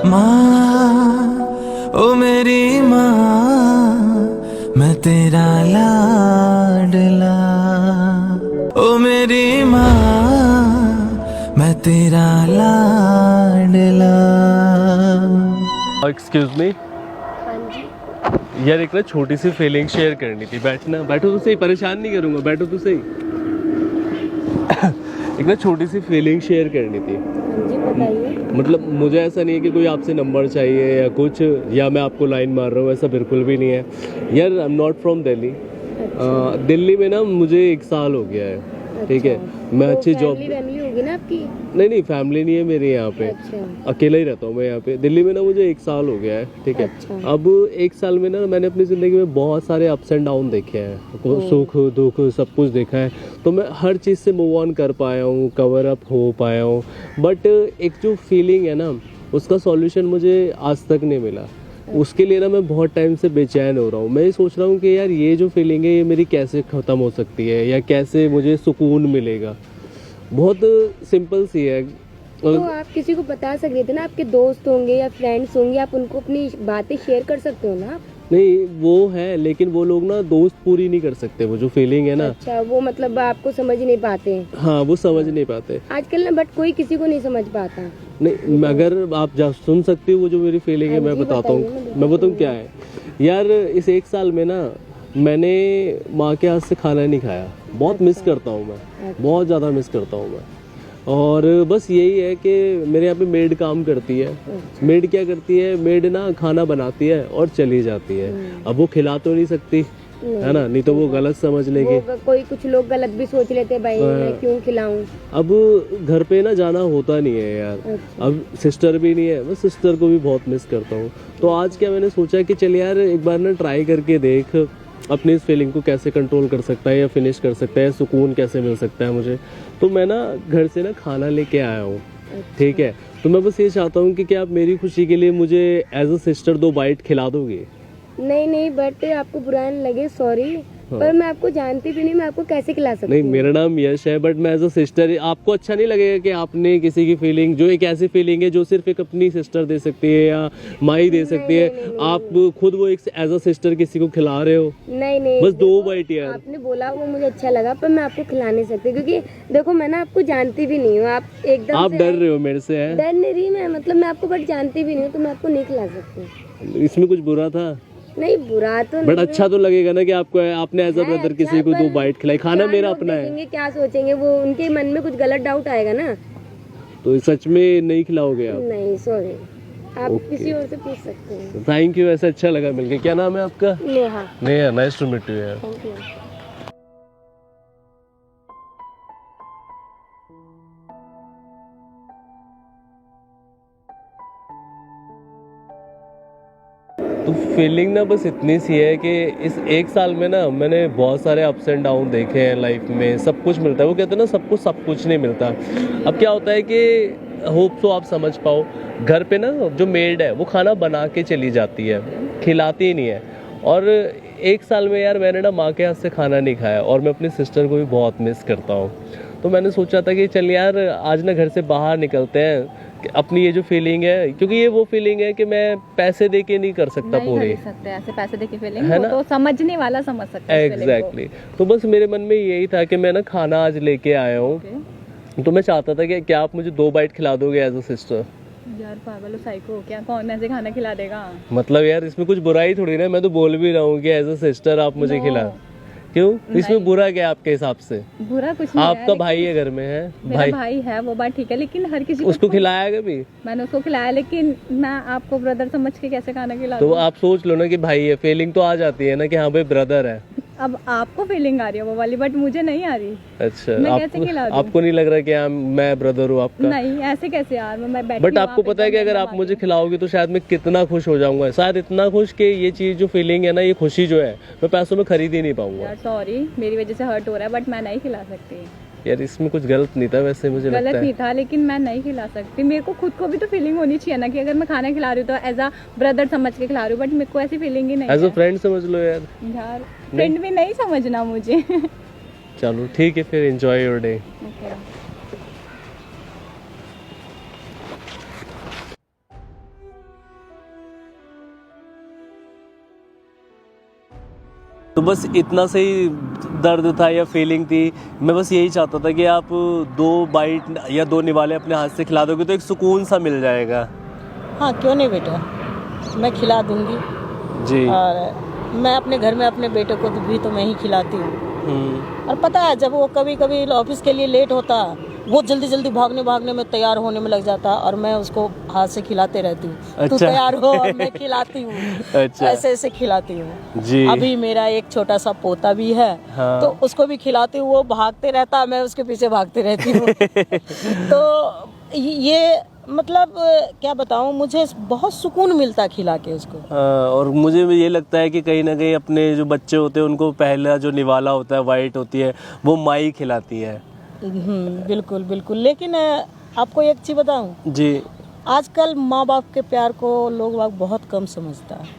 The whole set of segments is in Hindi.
माँ, ओ मेरी माँ, मैं तेरा लाडला। ओ मेरी माँ, मैं तेरा लाडला। एक्सक्यूज मी हाँ जी। यार, एक ना छोटी सी फीलिंग शेयर करनी थी। बैठना, बैठो तो सही, परेशान नहीं करूँगा, बैठो तो सही। एक ना छोटी सी फीलिंग शेयर करनी थी। हाँ जी, बताइए। मतलब मुझे ऐसा नहीं है कि कोई आपसे नंबर चाहिए या कुछ, या मैं आपको लाइन मार रहा हूँ, ऐसा बिल्कुल भी नहीं है यार। I am not from Delhi. Delhi में ना मुझे 1 साल हो गया है, ठीक है। मैं तो अच्छी जॉब, फैमिली होगी ना आपकी? नहीं फैमिली नहीं है मेरी यहाँ पे। अच्छा। अकेला ही रहता हूँ मैं यहाँ पे। दिल्ली में ना मुझे 1 साल हो गया है, ठीक है। अच्छा। अब 1 साल में ना मैंने अपनी ज़िंदगी में बहुत सारे अप्स एंड डाउन देखे हैं, सुख दुख सब कुछ देखा है। तो मैं हर चीज़ से मूव ऑन कर पाया हूँ, कवर अप हो पाया हूँ। बट एक जो फीलिंग है ना, उसका सॉल्यूशन मुझे आज तक नहीं मिला। उसके लिए ना मैं बहुत टाइम से बेचैन हो रहा हूँ। मैं ये सोच रहा हूँ कि यार ये जो फीलिंग है ये मेरी कैसे ख़त्म हो सकती है, या कैसे मुझे सुकून मिलेगा। बहुत सिंपल सी है। तो आप किसी को बता सकते थे ना, आपके दोस्त होंगे या फ्रेंड्स होंगे, आप उनको अपनी बातें शेयर कर सकते हो ना आप। नहीं वो है, लेकिन वो लोग ना दोस्त पूरी नहीं कर सकते वो जो फीलिंग है ना। अच्छा, वो मतलब आपको समझ नहीं पाते हैं। हाँ, वो समझ नहीं पाते आजकल ना, बट कोई किसी को नहीं समझ पाता। नहीं, अगर आप सुन सकती हो वो जो मेरी फीलिंग है, हाँ मैं जी, बताता हूँ। बताइए ना, मैं बताऊँ क्या है यार। इस 1 साल में ना मैंने माँ के हाथ से खाना नहीं खाया। बहुत मिस करता हूँ मैं, बहुत ज़्यादा मिस करता हूँ मैं। और बस यही है कि मेरे यहाँ पे मेड काम करती है। मेड क्या करती है, मेड ना खाना बनाती है और चली जाती है। अब वो खिला तो नहीं सकती है ना, नहीं तो वो गलत समझ लेगी। कोई कुछ लोग गलत भी सोच लेते हैं, भाई मैं क्यों खिलाऊं। अब घर पे ना जाना होता नहीं है यार। अच्छा। अब सिस्टर भी नहीं है, मैं सिस्टर को भी बहुत मिस करता हूँ। तो आज क्या मैंने सोचा कि चल यार एक बार ना ट्राई करके देख, अपनी इस फीलिंग को कैसे कंट्रोल कर सकता है या फिनिश कर सकता है, सुकून कैसे मिल सकता है मुझे। तो मैं ना घर से ना खाना लेके आया हूँ, ठीक है। तो मैं बस ये चाहता हूँ कि क्या आप मेरी खुशी के लिए मुझे एज अ सिस्टर 2 बाइट खिला दोगे? नहीं, बट आपको बुरा नहीं लगे, सॉरी। पर मैं आपको जानती भी नहीं, मैं आपको कैसे खिला सकती नहीं, हूँ? मेरा नाम यश है, बट मैं एज अ सिस्टर, आपको अच्छा नहीं लगेगा कि आपने किसी की फीलिंग, जो एक ऐसी फीलिंग है जो सिर्फ एक अपनी सिस्टर दे सकती है या माई दे सकती है, आप खुद वो एक एज अ सिस्टर किसी को खिला रहे हो? नहीं, बस 2 बाइट यार। आपने बोला वो मुझे अच्छा लगा, पर मैं आपको खिला नहीं सकती, क्योंकि देखो मैं ना आपको जानती भी नहीं हूँ। आप एकदम आप डर रहे हो मेरे से है? डर नहीं रही मैं, मतलब मैं आपको बट जानती भी नहीं हूँ, तो मैं आपको नहीं खिला सकती। इसमें कुछ बुरा था? नहीं, बुरा तो नहीं। बट अच्छा तो लगेगा ना कि आपको, आपने एज अ ब्रदर किसी को 2 बाइट खिलाई। खाना मेरा अपना है। क्या सोचेंगे वो, उनके मन में कुछ गलत डाउट आएगा ना। तो सच में नहीं खिलाओगे आप? नहीं, सॉरी, आप किसी और से पूछ सकते हैं। थैंक यू, ऐसा अच्छा लगा मिलके। क्या नाम है आपका? Neha. Neha, nice to meet you यार। Thank you. तो फीलिंग ना बस इतनी सी है कि इस 1 साल में ना मैंने बहुत सारे अप्स एंड डाउन देखे हैं लाइफ में। सब कुछ मिलता है, वो कहते हैं ना सब कुछ नहीं मिलता। अब क्या होता है कि होप सो आप समझ पाओ, घर पे ना जो मेड है वो खाना बना के चली जाती है, खिलाती ही नहीं है। और 1 साल में यार मैंने ना माँ के हाथ से खाना नहीं खाया, और मैं अपनी सिस्टर को भी बहुत मिस करता हूँ। तो मैंने सोचा था कि चल यार आज ना घर से बाहर निकलते हैं, अपनी ये जो फीलिंग है, क्योंकि ये वो फीलिंग है कि मैं पैसे दे के नहीं कर सकता पूरी। नहीं कर सकते ऐसे पैसे दे के फीलिंग, है ना? तो समझने वाला समझ सकता है एग्जैक्टली। तो बस मेरे मन में यही था कि मैं ना खाना आज लेके आया हूँ। तो मैं चाहता था कि क्या आप मुझे 2 बाइट खिला दोगे एज अ सिस्टर? यार पागल हो, साइको हो क्या? कौन ऐसे खाना खिला देगा? मतलब यार इसमें कुछ बुराई थोड़ी ना, मैं तो बोल भी रहा हूँ कि एज अ सिस्टर आप मुझे खिला। क्यों? इसमें बुरा क्या है आपके हिसाब से? बुरा कुछ नहीं आपका भाई है घर में है, मेरा भाई है, वो बात ठीक है, लेकिन हर किसी को उसको खिलाया कभी? मैंने उसको खिलाया, लेकिन मैं आपको ब्रदर समझ के कैसे खाना खिला तो दूं? आप सोच लो ना कि भाई है, फीलिंग तो आ जाती है ना कि हाँ भाई ब्रदर है। अब आपको फीलिंग आ रही है वो वाली, बट मुझे नहीं आ रही। अच्छा, मैं कैसे खिला दूं? आपको नहीं लग रहा कि मैं ब्रदर हूँ आपका? नहीं, ऐसे कैसे यार, मैं बैठी बट आपको पता है कि अगर आप मुझे खिलाओगे तो शायद मैं कितना खुश हो जाऊंगा, शायद इतना खुश कि ये चीज जो फीलिंग है ना, ये खुशी जो है, मैं पैसों में खरीद ही नहीं पाऊंगा। यार सॉरी, मेरी वजह से हर्ट हो रहा है, बट मैं नहीं खिला सकती। यार इसमें कुछ गलत नहीं था वैसे, मुझे लगता गलत है। नहीं था, लेकिन मैं नहीं खिला सकती। मेरे को खुद को भी तो फीलिंग होनी चाहिए ना, कि अगर मैं खाना खिला रही हूँ तो एज अ ब्रदर समझ के खिला रही हूँ, बट मेरे को ऐसी फीलिंग ही नहीं एज अ है। फ्रेंड समझ लो यार। यार फ्रेंड भी नहीं समझना मुझे। चलो ठीक है, फिर एंजॉय योर डे। तो बस इतना से ही दर्द था या फीलिंग थी। मैं बस यही चाहता था कि आप 2 बाइट या 2 निवाले अपने हाथ से खिला दोगे तो एक सुकून सा मिल जाएगा। हाँ क्यों नहीं बेटा, मैं खिला दूंगी। जी। और मैं अपने घर में अपने बेटे को भी तो मैं ही खिलाती हूँ। और पता है जब वो कभी कभी ऑफिस के लिए लेट होता, वो जल्दी जल्दी भागने में तैयार होने में लग जाता और मैं उसको हाथ से खिलाते रहती हूँ। तू अच्छा। तैयार हो और मैं खिलाती हूँ। अच्छा। ऐसे ऐसे खिलाती हूँ। जी। अभी मेरा एक छोटा सा पोता भी है। हाँ। तो उसको भी खिलाती हूँ, वो भागते रहता, मैं उसके पीछे भागती रहती हूँ। तो ये मतलब क्या बताऊँ, मुझे बहुत सुकून मिलता है खिला के उसको। और मुझे भी ये लगता है कि कहीं ना कहीं अपने जो बच्चे होते हैं उनको पहला जो निवाला होता है, वाइट होती है, वो माई खिलाती है। बिल्कुल बिल्कुल। लेकिन आपको एक चीज बताऊं, जी। आजकल माँ बाप के प्यार को लोग बहुत कम समझता है।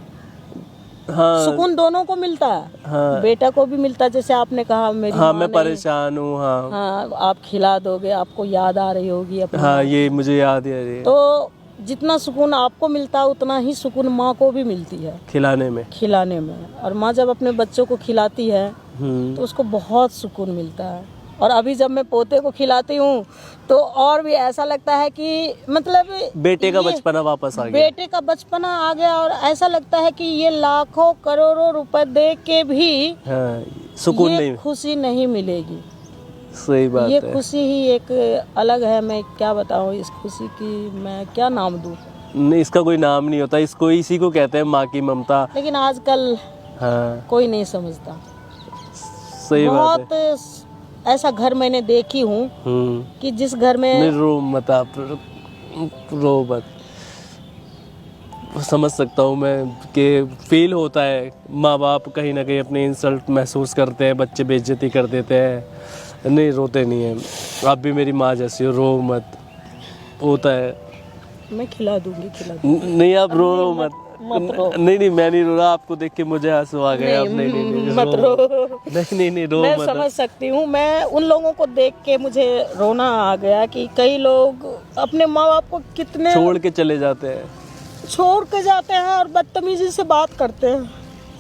हाँ। सुकून दोनों को मिलता है। हाँ। बेटा को भी मिलता है, जैसे आपने कहा मेरी हाँ माँ मैं नहीं- परेशान हूँ। हाँ। हाँ आप खिला दोगे, आपको याद आ रही होगी अपनी हाँ माँ। ये मुझे याद है। तो जितना सुकून आपको मिलता है उतना ही सुकून माँ को भी मिलती है खिलाने में। खिलाने में। और माँ जब अपने बच्चों को खिलाती है तो उसको बहुत सुकून मिलता है। और अभी जब मैं पोते को खिलाती हूँ तो और भी ऐसा लगता है कि मतलब बेटे का ये बचपना वापस आ गया। बेटे का बचपना आ गया। और ऐसा लगता है कि ये लाखों करोड़ों रुपए दे के भी हाँ, सुकून ये नहीं। खुशी नहीं मिलेगी। सही बात ये है। खुशी ही एक अलग है। मैं क्या बताऊँ इस खुशी की, मैं क्या नाम दूँ। नहीं, इसका कोई नाम नहीं होता, इसको इसी को कहते हैं माँ की ममता। लेकिन आजकल हाँ कोई नहीं समझता। सही बात है। बहुत ऐसा घर मैंने देखी हूँ कि जिस घर में नहीं रो मत आप, रो मत। समझ सकता हूँ मैं कि फील होता है, माँ बाप कहीं ना कहीं अपनी इंसल्ट महसूस करते हैं, बच्चे बेइज्जती कर देते हैं। नहीं रोते नहीं हैं, आप भी मेरी माँ जैसी हो, रो मत। होता है। मैं खिला दूंगी। नहीं आप रो मत। मत रो। नहीं मैं नहीं रो रहा, आपको देख के मुझे आंसू आ गए। आप नहीं मत रो। नहीं रो मैं मत। समझ सकती हूँ। मैं उन लोगों को देख के मुझे रोना आ गया कि कई लोग अपने माँ बाप को कितने छोड़ के चले जाते हैं। छोड़ के जाते हैं और बदतमीजी से बात करते हैं।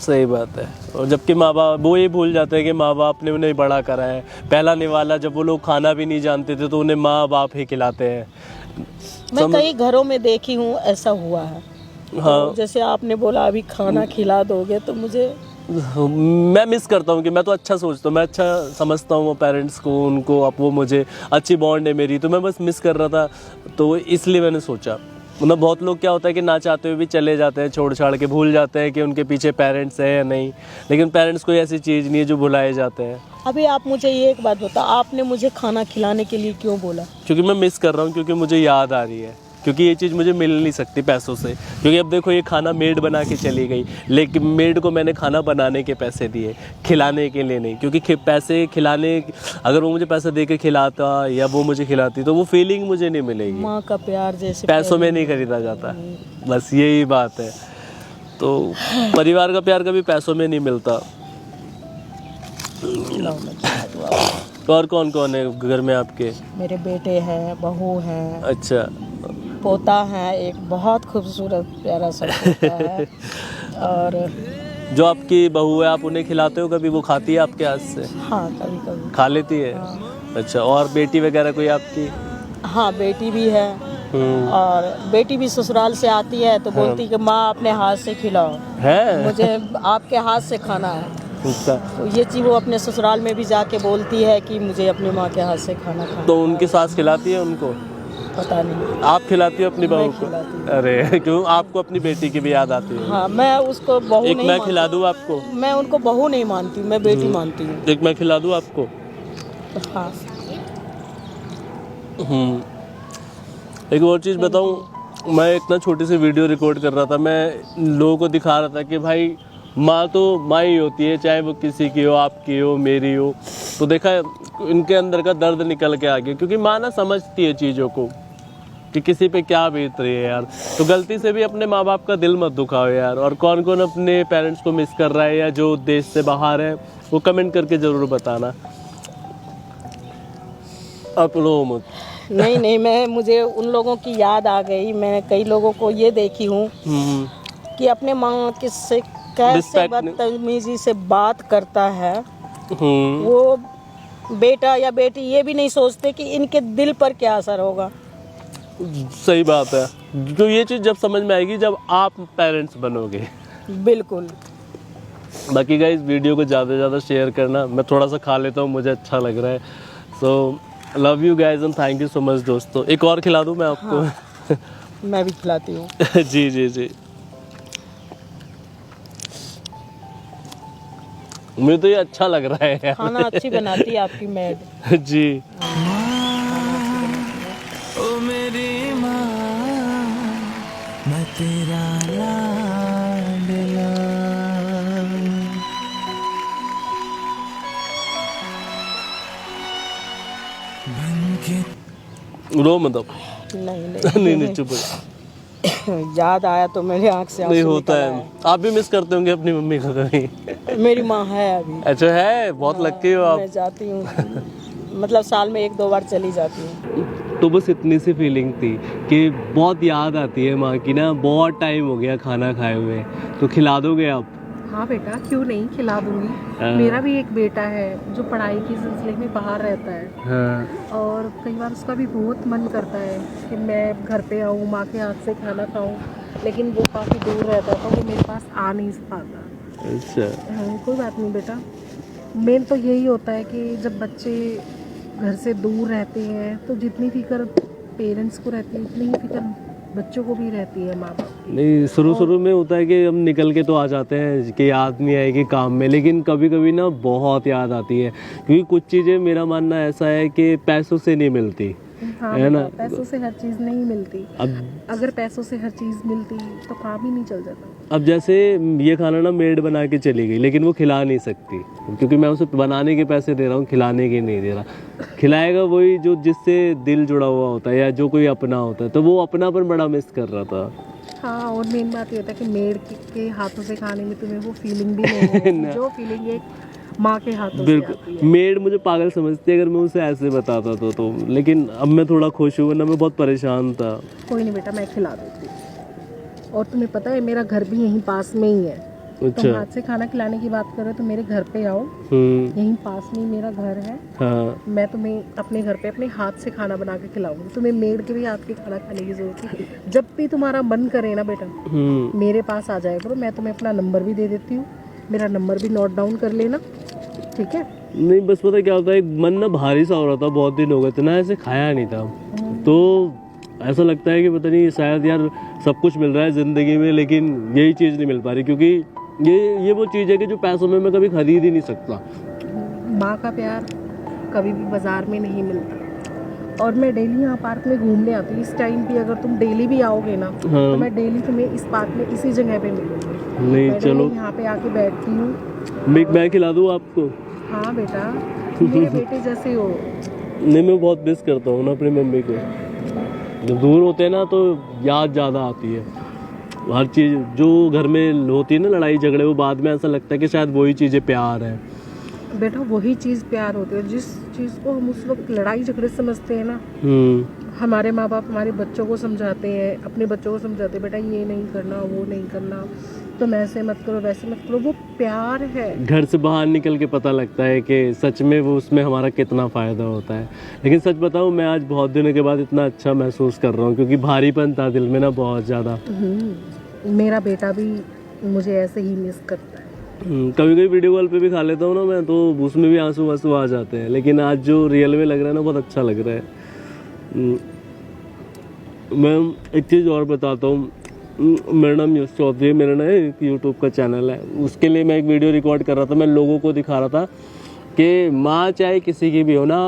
सही बात है। और जबकि माँ बाप वो ये भूल जाते हैं कि माँ बाप ने उन्हें बड़ा करा है। पहला निवाला जब वो लोग खाना भी नहीं जानते थे तो उन्हें माँ बाप ही खिलाते हैं। मैं कई घरों में देखी हूँ ऐसा हुआ है। हाँ। तो जैसे आपने बोला अभी खाना खिला दोगे, तो मुझे मैं मिस करता हूँ कि मैं तो अच्छा सोचता हूँ, मैं अच्छा समझता हूँ वो पेरेंट्स को, उनको, अब वो मुझे अच्छी बॉन्ड है मेरी, तो मैं बस मिस कर रहा था, तो इसलिए मैंने सोचा। मतलब बहुत लोग क्या होता है कि ना चाहते हुए भी चले जाते हैं, छोड़ छाड़ के, भूल जाते हैं कि उनके पीछे पेरेंट्स है या नहीं। लेकिन पेरेंट्स कोई ऐसी चीज़ नहीं है जो भुलाए जाते हैं। अभी आप मुझे ये एक बात बता, आपने मुझे खाना खिलाने के लिए क्यों बोला? क्योंकि मैं मिस कर रहा हूँ, क्योंकि मुझे याद आ रही है, क्योंकि ये चीज़ मुझे मिल नहीं सकती पैसों से। क्योंकि अब देखो ये खाना मेड बना के चली गई, लेकिन मेड को मैंने खाना बनाने के पैसे दिए, खिलाने के लिए नहीं। क्योंकि पैसे खिलाने, अगर वो मुझे पैसे दे के खिलाता या वो मुझे खिलाती तो वो फीलिंग मुझे नहीं मिलेगी। माँ का प्यार जैसे पैसों में नहीं खरीदा जाता, बस यही बात है। तो परिवार का प्यार कभी पैसों में नहीं मिलता। और कौन कौन है घर में आपके? मेरे बेटे हैं, बहू हैं, अच्छा। पोता है, एक बहुत खूबसूरत प्यारा सा पोता है। और जो आपकी बहू है, आप उन्हें खिलाते हो कभी? वो खाती है आपके हाथ से? हाँ कभी कभी खा लेती है। अच्छा। और बेटी वगैरह कोई आपकी? हाँ बेटी भी है। और बेटी भी ससुराल से आती है तो बोलती कि माँ अपने हाथ से खिलाओ, है? मुझे आपके हाथ से खाना है। अच्छा। तो ये चीज़ वो अपने ससुराल में भी जाके बोलती है कि मुझे अपनी माँ के हाथ से खाना खाना। तो उनकी सास खिलाती है उनको? पता नहीं। आप खिलाती हो अपनी बहू मैं को? खिलाती हूँ। अरे क्यों, आपको अपनी बेटी की भी याद आती है? हाँ मैं उसको बहू एक नहीं मैं मानती। खिला दूँ आपको? मैं उनको बहू नहीं मानती, मैं बेटी मानती हूँ। एक मैं खिला दूँ आपको? हाँ। एक और चीज़ बताऊँ, मैं इतना छोटी सी वीडियो रिकॉर्ड कर रहा था, मैं लोगों को दिखा रहा था कि भाई माँ तो माँ ही होती है, चाहे वो किसी की हो, आपकी हो, मेरी हो। तो देखा इनके अंदर का दर्द निकल के आ गया, क्योंकि माँ ना समझती है चीज़ों को कि किसी पे क्या बीत रही है यार। तो गलती से भी अपने माँ बाप का दिल मत दुखाओ यार। और कौन कौन अपने पेरेंट्स को मिस कर रहा है या जो देश से बाहर है, वो कमेंट करके ज़रूर बताना। आप रो मत। नहीं मुझे उन लोगों की याद आ गई। मैं कई लोगों को ये देखी हूँ कि अपने माँ से कैसे Respect नहीं- बदतमीजी से बात करता है। हम्म, वो बेटा या बेटी ये भी नहीं सोचते कि इनके दिल पर क्या असर होगा। सही बात है। तो ये चीज़ जब समझ में आएगी जब आप पेरेंट्स बनोगे। बिल्कुल। बाकी गाइस वीडियो को ज़्यादा से ज़्यादा शेयर करना। मैं थोड़ा सा खा लेता हूँ, मुझे अच्छा लग रहा है। So love you guys and thank you so much दोस्तों। एक और खिला दूँ मैं आपको? हाँ। मैं भी खिलाती हूँ। जी जी जी, मुझे तो ये अच्छा लग रहा है यार। खाना अच्छी बनाती है आपकी मैड। जी। ओ मेरी माँ मैं तेरा लाडला। बनके रो मतलब नहीं नहीं नहीं, चुप हो। याद आया तो मेरी आंख से नहीं आंसू होता निकल है। आप भी मिस करते होंगे अपनी मम्मी को कभी? आए। मेरी माँ है अभी। अच्छा है, बहुत लकी हो आप। मैं जाती हूँ, मतलब साल में 1-2 बार चली जाती हूँ। तो बस इतनी सी फीलिंग थी कि बहुत याद आती है माँ की ना। बहुत टाइम हो गया खाना खाए हुए, तो खिला दोगे आप? हाँ बेटा, क्यों नहीं, खिला दूंगी। हाँ। मेरा भी एक बेटा है जो पढ़ाई के सिलसिले में बाहर रहता है, हाँ। और कई बार उसका भी बहुत मन करता है कि मैं घर पे आऊँ, माँ के हाथ से खाना खाऊँ, लेकिन वो काफ़ी दूर रहता है तो वो मेरे पास आ नहीं पाता। अच्छा। हाँ, कोई बात नहीं बेटा। मेन तो यही होता है कि जब बच्चे घर से दूर रहते हैं तो जितनी फिक्र पेरेंट्स को रहती है उतनी ही फिक्र बच्चों को भी रहती है माँ बाप की। नहीं, शुरू में होता है कि हम निकल के तो आ जाते हैं कि याद नहीं आएगी काम में, लेकिन कभी कभी ना बहुत याद आती है। क्योंकि कुछ चीज़ें, मेरा मानना ऐसा है कि पैसों से नहीं मिलती हाँ है ना। बेटा, पैसों से हर चीज़ नहीं मिलती। अब अगर पैसों से हर चीज़ मिलती तो काम ही नहीं चल जाता। अब जैसे ये खाना ना मेड बना के चली गई, लेकिन वो खिला नहीं सकती क्योंकि मैं उसे बनाने के पैसे दे रहा हूँ, खिलाने के नहीं दे रहा। खिलाएगा वही जो जिससे दिल जुड़ा हुआ होता है या जो कोई अपना होता है, तो वो अपनापन बड़ा मिस कर रहा था। हाँ, और मेन बात ये होता है कि मेड के हाथों से खाने में तुम्हें वो फीलिंग भी नहीं है जो फीलिंग एक माँ के हाथों से आती बिल्कुल। है। मेड मुझे पागल समझती है अगर मैं उसे ऐसे बताता तो लेकिन अब मैं थोड़ा खुश हूँ, वरना मैं बहुत परेशान था। कोई नहीं बेटा, मैं खिला देती हूँ। और तुम्हें पता है मेरा घर भी यहीं पास में ही है। तुम अच्छा। हाथ से खाना खिलाने की बात करो तो मेरे घर पे आओ, यहीं पास में ही मेरा घर है। हाँ। मैं तुम्हें अपने घर पे अपने हाथ से खाना बना के खिलाऊंगी। तुम्हें मेड के भी हाथ के खाना खाने की जरूरत है। जब भी तुम्हारा मन करे ना बेटा, मेरे पास आ जाया करो। मैं तुम्हें अपना नंबर भी दे देती हूँ, मेरा नंबर भी नोट डाउन कर लेना, ठीक है? नहीं, बस पता क्या होता है, मन ना भारी सा हो रहा था, बहुत दिन हो गए थे ना ऐसे खाया नहीं था, तो ऐसा लगता है कि पता नहीं शायद यार सब कुछ मिल रहा है ज़िंदगी में, लेकिन यही चीज़ नहीं मिल पा रही। क्योंकि ये वो चीज़ है कि जो पैसों में मैं कभी खरीद ही नहीं सकता। माँ का प्यार कभी भी बाजार में नहीं मिलता। और मैं डेली यहाँ पार्क में घूमने आती हूँ। इस टाइम पे अगर तुम डेली भी आओगे ना, तो मैं डेली तुम्हें इस पार्क में इसी जगह पे मिलूंगी। नहीं, मैं चलो। यहाँ पे आके बैठती हूँ। मैं खिला दूँ आपको? हाँ बेटा, तुम मेरे बेटे जैसे हो। नहीं, मैं बहुत मिस करता हूँ ना अपनी मम्मी को। जब दूर होते हैं ना तो याद ज़्यादा आती है। हर चीज़ जो घर में होती है ना, लड़ाई झगड़े, वो बाद में ऐसा लगता है कि शायद वही चीज़ें प्यार है। बेटा वही चीज़ प्यार होती है। जिस चीज़ को हम उस वक्त लड़ाई झगड़े समझते हैं ना, हमारे माँ बाप हमारे बच्चों को समझाते हैं, अपने बच्चों को समझाते हैं, बेटा ये नहीं करना, वो नहीं करना, तुम ऐसे मत करो, वैसे मत करो। वो प्यार है। घर से बाहर निकल के पता लगता है कि सच में वो उसमें हमारा कितना फ़ायदा होता है। लेकिन सच बताऊँ, मैं आज बहुत दिनों के बाद इतना अच्छा महसूस कर रहा हूँ, क्योंकि भारीपन था दिल में ना बहुत ज़्यादा। मेरा बेटा भी मुझे ऐसे ही मिस करता है। कभी कभी वीडियो कॉल पे भी खा लेता हूँ ना मैं, तो उसमें भी आंसू आ जाते हैं। लेकिन आज जो रियल में लग रहा है ना, बहुत अच्छा लग रहा है। मैं एक चीज़ और बताता हूँ। मेरा नाम यूसुफ चौधरी है, मेरा ना एक यूट्यूब का चैनल है। उसके लिए मैं एक वीडियो रिकॉर्ड कर रहा था। मैं लोगों को दिखा रहा था कि माँ चाहे किसी की भी हो ना,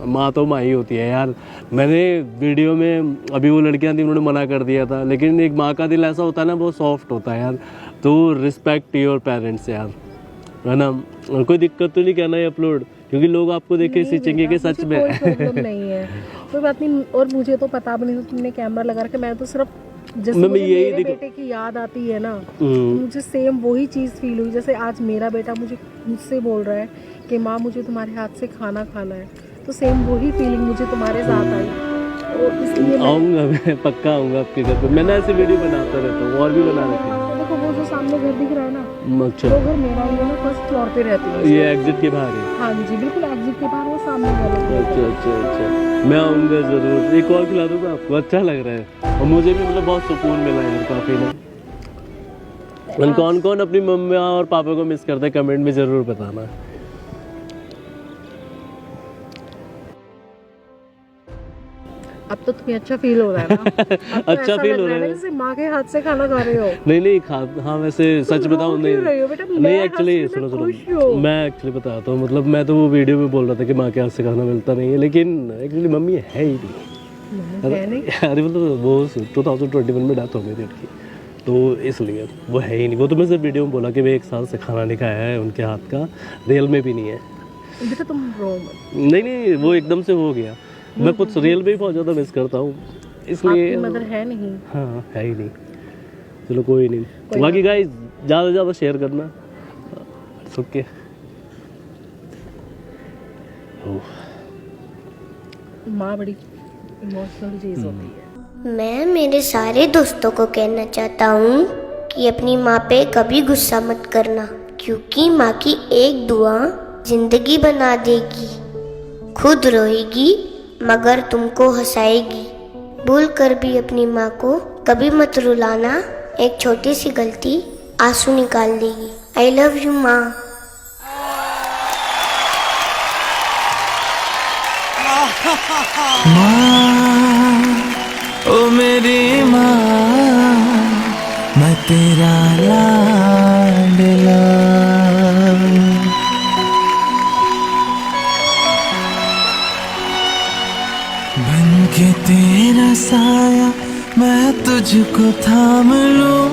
माँ तो माँ ही होती है यार। मैंने वीडियो में, अभी वो लड़कियां थी, उन्होंने मना कर दिया था, लेकिन एक माँ का दिल ऐसा होता है ना, बहुत सॉफ्ट होता है यार। तो रिस्पेक्ट योर पेरेंट्स यार, है ना। और कोई दिक्कत तो नहीं कहना है अपलोड, क्योंकि लोग आपको देख के सीखेंगे कि सच में कोई प्रॉब्लम नहीं है, कोई बात नहीं। और मुझे तो पता भी नहीं था तुमने कैमरा लगा रखा। मैं तो सिर्फ जैसे मुझे मेरे बेटे की याद आती है ना, तो मुझे सेम वही चीज़ फील हुई। जैसे आज मेरा बेटा मुझसे बोल रहा है कि माँ मुझे तुम्हारे हाथ से खाना खाना है, तो सेम वही फीलिंग मुझे तुम्हारे साथ आई। तो इसलिए आऊँगा, मैं पक्का आऊँगा आपके घर पे। मैंने ऐसी वीडियो बनाता रहता हूँ और भी बना रखी है। देखो वो जो सामने घर दिख रहा है ना, अच्छा, वो घर मेरा ही है ना, फर्स्ट फ्लोर पे रहती हूँ। ये एग्जिट के बाहर है। हाँ जी बिल्कुल एग्जिट के बाहर वो सामने घर है। अच्छा अच्छा अच्छा, मैं आऊँगा ज़रूर। एक और खिला दूँगा आपको, अच्छा लग रहा है और मुझे भी मतलब बहुत सुकून मिला है काफ़ी ना। कौन कौन अपनी मम्मी और पापा को मिस करता है कमेंट में ज़रूर बताना। अब तो तुम्हें अच्छा फील हो रहा है ना? अब तो अच्छा ऐसा फील लग हो रहा ना है। जैसे माँ के हाथ से खाना खा रहे हो। नहीं नहीं खा, हाँ वैसे सच बताऊँ रो नहीं क्यों रही हो बेटा? नहीं मैं एक्चुअली हंस के सुनो मैं खुश सुनो, हूँ। मैं एक्चुअली बताता हूँ, मतलब मैं तो वो वीडियो में बोल रहा था कि माँ के हाथ से खाना मिलता नहीं है, लेकिन एक्चुअली मम्मी है ही नहीं। है नहीं? अरे मतलब वो 2021 में डेथ हो गई थी उनकी, तो इसलिए वो है ही नहीं। वो तो मैं सिर्फ वीडियो में बोला कि मैं 1 साल से खाना नहीं खाया है उनके हाथ का, रियल में भी नहीं है। बेटा तुम रो मत। नहीं नहीं, वो एकदम से हो गया। मैं कुछ रियल में ही बहुत ज़्यादा मिस करता हूँ, इसलिए आपकी मदर है नहीं। हाँ है ही नहीं। चलो कोई नहीं। बाकी गाइस ज़्यादा से ज़्यादा शेयर करना। ओके, माँ बड़ी इमोशनल चीज़ होती है। मैं मेरे सारे दोस्तों को कहना चाहता हूँ कि अपनी माँ पे कभी गुस्सा मत करना, क्योंकि माँ की एक दुआ जिंदगी बना देगी। खुद रोएगी मगर तुमको हंसाएगी। भूल कर भी अपनी माँ को कभी मत रुलाना, एक छोटी सी गलती आंसू निकाल देगी। आई लव यू माँ। माँ ओ मेरी माँ, मैं तेरा लाडला। बन के तेरा साया मैं तुझको थाम लूं।